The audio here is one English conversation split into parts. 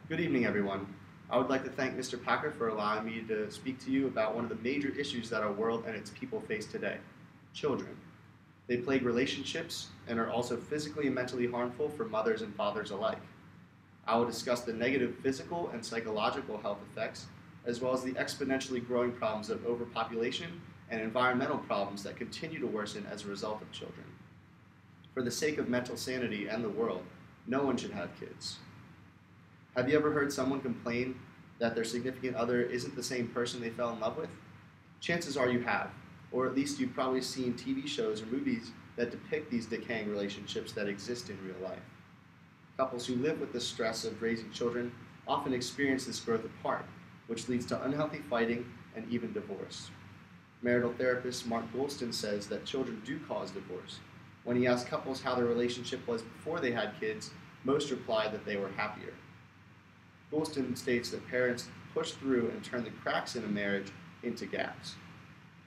Good evening, everyone. I would like to thank Mr. Packer for allowing me to speak to you about one of the major issues that our world and its people face today: children. They plague relationships and are also physically and mentally harmful for mothers and fathers alike. I will discuss the negative physical and psychological health effects, as well as the exponentially growing problems of overpopulation and environmental problems that continue to worsen as a result of children. For the sake of mental sanity and the world, no one should have kids. Have you ever heard someone complain that their significant other isn't the same person they fell in love with? Chances are you have, or at least you've probably seen TV shows or movies that depict these decaying relationships that exist in real life. Couples who live with the stress of raising children often experience this growth apart, which leads to unhealthy fighting and even divorce. Marital therapist Mark Goulston says that children do cause divorce. When he asked couples how their relationship was before they had kids, most replied that they were happier. Goulston states that parents push through and turn the cracks in a marriage into gaps.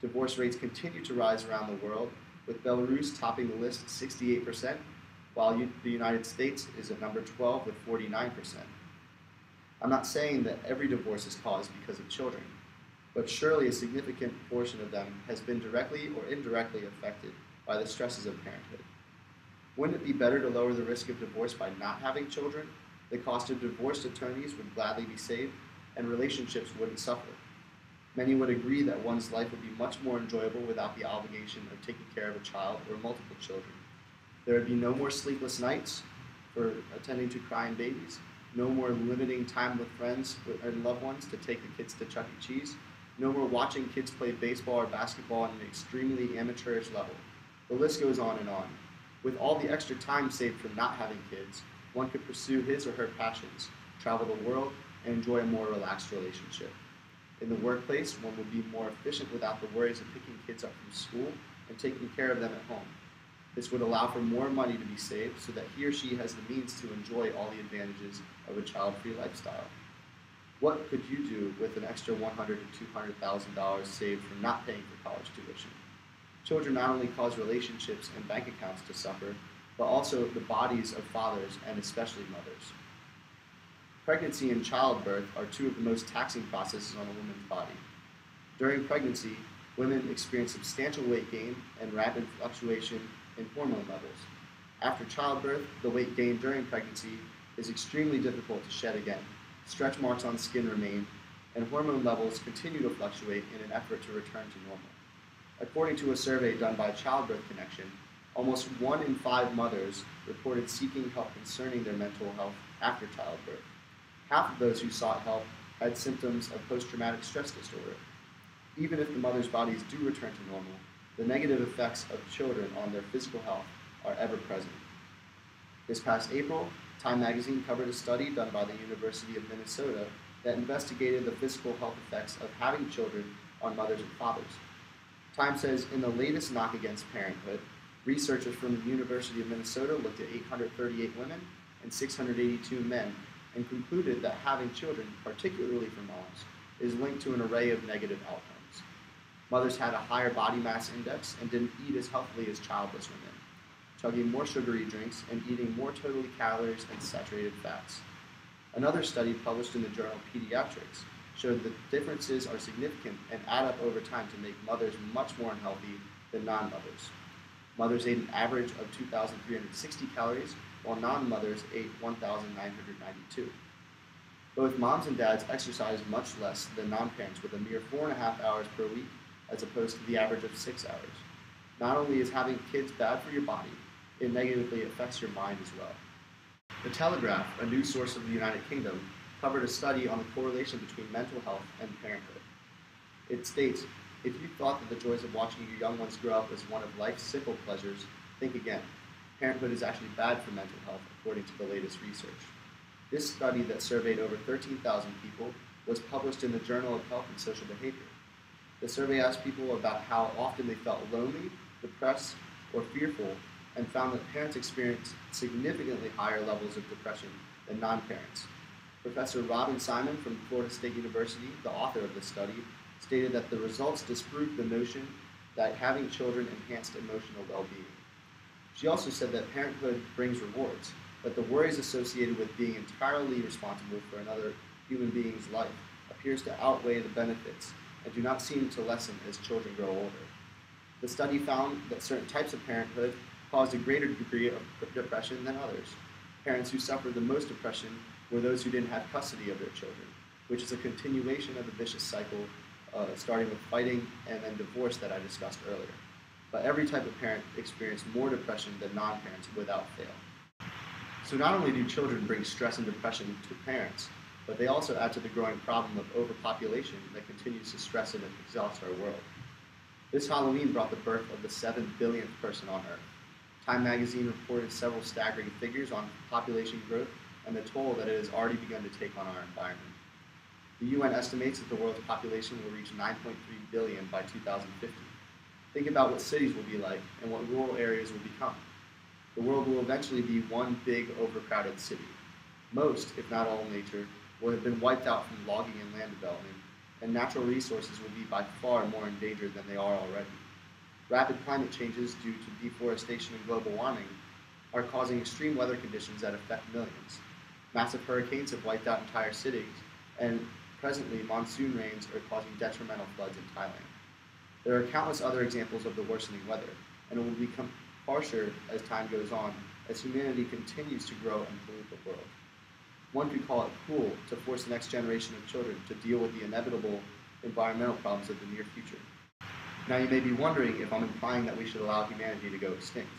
Divorce rates continue to rise around the world, with Belarus topping the list at 68%, while the United States is at number 12 with 49%. I'm not saying that every divorce is caused because of children, but surely a significant portion of them has been directly or indirectly affected by the stresses of parenthood. Wouldn't it be better to lower the risk of divorce by not having children? The cost of divorced attorneys would gladly be saved, and relationships wouldn't suffer. Many would agree that one's life would be much more enjoyable without the obligation of taking care of a child or multiple children. There would be no more sleepless nights for attending to crying babies, no more limiting time with friends and loved ones to take the kids to Chuck E. Cheese, no more watching kids play baseball or basketball at an extremely amateurish level. The list goes on and on. With all the extra time saved from not having kids, one could pursue his or her passions, travel the world, and enjoy a more relaxed relationship. In the workplace, one would be more efficient without the worries of picking kids up from school and taking care of them at home. This would allow for more money to be saved so that he or she has the means to enjoy all the advantages of a child-free lifestyle. What could you do with an extra $100,000 to $200,000 saved from not paying for college tuition? Children not only cause relationships and bank accounts to suffer, but also the bodies of fathers and especially mothers. Pregnancy and childbirth are two of the most taxing processes on a woman's body. During pregnancy, women experience substantial weight gain and rapid fluctuation in hormone levels. After childbirth, the weight gained during pregnancy is extremely difficult to shed again. Stretch marks on skin remain, and hormone levels continue to fluctuate in an effort to return to normal. According to a survey done by Childbirth Connection, almost 1 in 5 mothers reported seeking help concerning their mental health after childbirth. Half of those who sought help had symptoms of post-traumatic stress disorder. Even if the mother's bodies do return to normal, the negative effects of children on their physical health are ever present. This past April, Time magazine covered a study done by the University of Minnesota that investigated the physical health effects of having children on mothers and fathers. Time says in the latest knock against parenthood, researchers from the University of Minnesota looked at 838 women and 682 men and concluded that having children, particularly for moms, is linked to an array of negative outcomes. Mothers had a higher body mass index and didn't eat as healthily as childless women, chugging more sugary drinks and eating more total calories and saturated fats. Another study published in the journal Pediatrics showed that differences are significant and add up over time to make mothers much more unhealthy than non-mothers. Mothers ate an average of 2,360 calories, while non-mothers ate 1,992. Both moms and dads exercise much less than non-parents with a mere 4.5 hours per week as opposed to the average of 6 hours. Not only is having kids bad for your body, it negatively affects your mind as well. The Telegraph, a news source of the United Kingdom, covered a study on the correlation between mental health and parenthood. It states, if you thought that the joys of watching your young ones grow up was one of life's simple pleasures, think again. Parenthood is actually bad for mental health, according to the latest research. This study that surveyed over 13,000 people was published in the Journal of Health and Social Behavior. The survey asked people about how often they felt lonely, depressed, or fearful, and found that parents experienced significantly higher levels of depression than non-parents. Professor Robin Simon from Florida State University, the author of this study, stated that the results disproved the notion that having children enhanced emotional well-being. She also said that parenthood brings rewards. that the worries associated with being entirely responsible for another human being's life appears to outweigh the benefits and do not seem to lessen as children grow older. The study found that certain types of parenthood caused a greater degree of depression than others. Parents who suffered the most depression were those who didn't have custody of their children, which is a continuation of the vicious cycle starting with fighting and then divorce that I discussed earlier. But every type of parent experienced more depression than non-parents without fail. So not only do children bring stress and depression to parents, but they also add to the growing problem of overpopulation that continues to stress and exhaust our world. This Halloween brought the birth of the 7 billionth person on Earth. Time magazine reported several staggering figures on population growth and the toll that it has already begun to take on our environment. The UN estimates that the world's population will reach 9.3 billion by 2050. Think about what cities will be like and what rural areas will become. The world will eventually be one big overcrowded city. Most, if not all, nature will have been wiped out from logging and land development, and natural resources will be by far more endangered than they are already. Rapid climate changes due to deforestation and global warming are causing extreme weather conditions that affect millions. Massive hurricanes have wiped out entire cities, and presently monsoon rains are causing detrimental floods in Thailand. There are countless other examples of the worsening weather, and it will become harsher as time goes on as humanity continues to grow and pollute the world. One could call it cruel to force the next generation of children to deal with the inevitable environmental problems of the near future. Now you may be wondering if I'm implying that we should allow humanity to go extinct,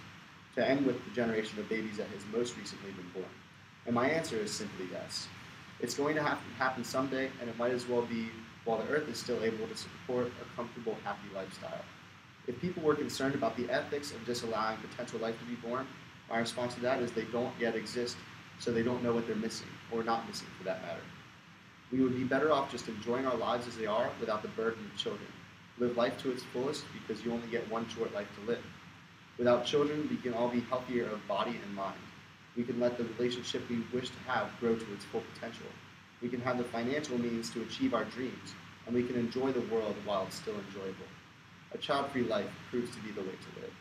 to end with the generation of babies that has most recently been born. And my answer is simply yes. It's going to happen someday, and it might as well be while the Earth is still able to support a comfortable, happy lifestyle. If people were concerned about the ethics of disallowing potential life to be born, my response to that is they don't yet exist, so they don't know what they're missing, or not missing for that matter. We would be better off just enjoying our lives as they are without the burden of children. Live life to its fullest because you only get one short life to live. Without children, we can all be healthier of body and mind. We can let the relationship we wish to have grow to its full potential. We can have the financial means to achieve our dreams, and we can enjoy the world while it's still enjoyable. A child-free life proves to be the way to live.